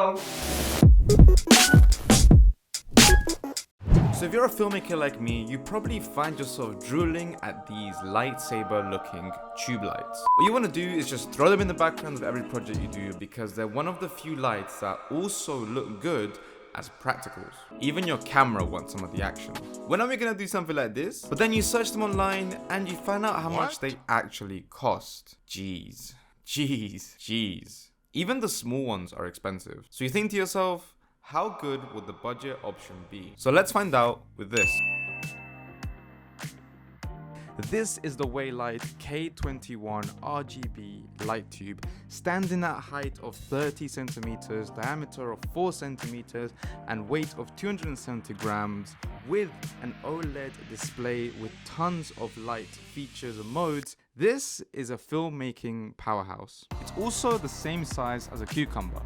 down. So if you're a filmmaker like me, you probably find yourself drooling at these lightsaber looking tube lights. What you want to do is just throw them in the background of every project you do, because they're one of the few lights that also look good as practicals. Even your camera wants some of the action. When are we gonna do something like this? But then you search them online and you find out how much they actually cost. Jeez. Even the small ones are expensive. So you think to yourself, how good would the budget option be? So let's find out with this. This is the Waylight K21 RGB light tube, standing at a height of 30 centimeters, diameter of 4 centimeters, and weight of 270 grams, with an OLED display with tons of light features and modes. This is a filmmaking powerhouse. It's also the same size as a cucumber.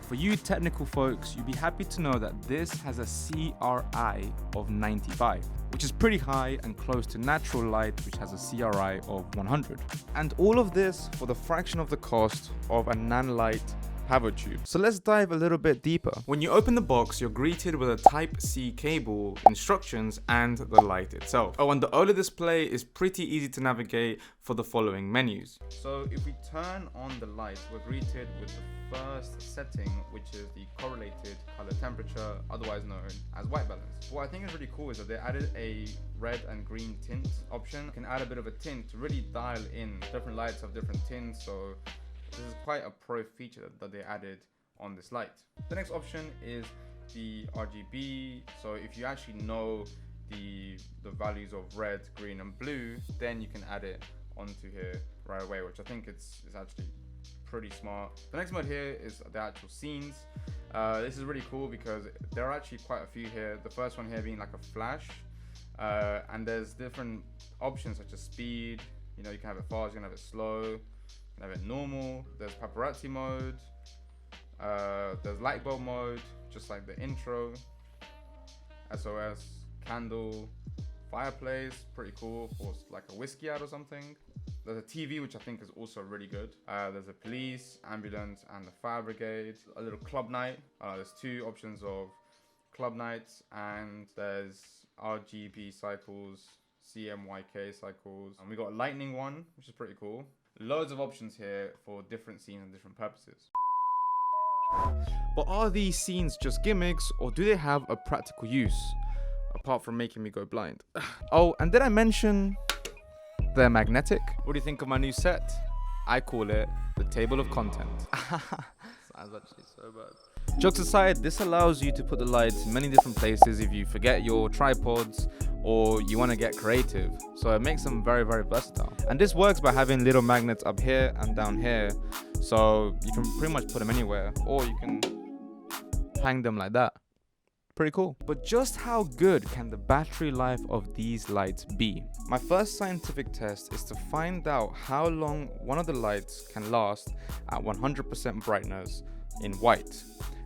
For you technical folks, you'd be happy to know that this has a CRI of 95, which is pretty high and close to natural light, which has a CRI of 100. And all of this for the fraction of the cost of a Nanlite Pavo tube. So let's dive a little bit deeper. When you open the box, you're greeted with a Type-C cable, instructions, and the light itself. Oh, and the OLED display is pretty easy to navigate for the following menus. So if we turn on the light, we're greeted with the first setting, which is the correlated color temperature, otherwise known as white balance. What I think is really cool is that they added a red and green tint option. You can add a bit of a tint to really dial in different lights of different tints. So this is quite a pro feature that they added on this light. The next option is the RGB. So if you actually know the values of red, green, and blue, then you can add it onto here right away, which I think is actually pretty smart. The next mode here is the actual scenes. This is really cool because there are actually quite a few here. The first one here being like a flash, and there's different options such as speed. You know, you can have it fast, you can have it slow. Have it normal, there's paparazzi mode, there's light bulb mode, just like the intro, SOS, candle, fireplace, pretty cool for like a whiskey ad or something. There's a TV, which I think is also really good. There's a police, ambulance, and the fire brigade. A little club night. There's two options of club nights, and there's RGB cycles, CMYK cycles, and we got a lightning one, which is pretty cool. Loads of options here for different scenes and different purposes. But are these scenes just gimmicks, or do they have a practical use, apart from making me go blind? Oh, and did I mention they're magnetic? What do you think of my new set? I call it the table of content. Sounds actually so bad. Jokes aside, this allows you to put the lights in many different places if you forget your tripods or you want to get creative. So it makes them very, very versatile. And this works by having little magnets up here and down here. So you can pretty much put them anywhere, or you can hang them like that. Pretty cool. But just how good can the battery life of these lights be? My first scientific test is to find out how long one of the lights can last at 100% brightness in white,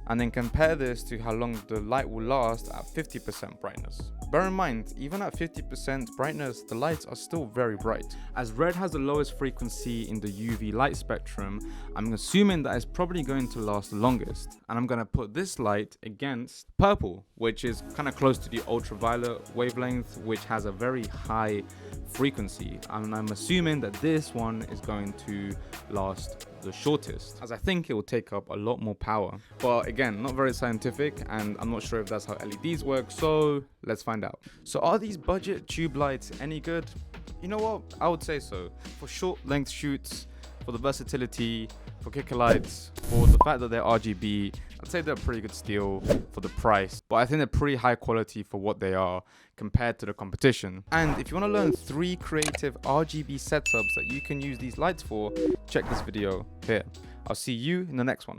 and then compare this to how long the light will last at 50% brightness. Bear in mind, even at 50% brightness, the lights are still very bright. As red has the lowest frequency in the UV light spectrum, I'm assuming that it's probably going to last the longest. And I'm going to put this light against purple, which is kind of close to the ultraviolet wavelength, which has a very high frequency. And I'm assuming that this one is going to last the shortest, as I think it will take up a lot more power. But again, not very scientific, and I'm not sure if that's how LEDs work, so let's find out. So are these budget tube lights any good? You know what, I would say so. For short length shoots, for the versatility, for kicker lights, for the fact that they're RGB, I'd say they're a pretty good steal for the price, but I think they're pretty high quality for what they are compared to the competition. And if you want to learn 3 creative RGB setups that you can use these lights for, check this video here. I'll see you in the next one.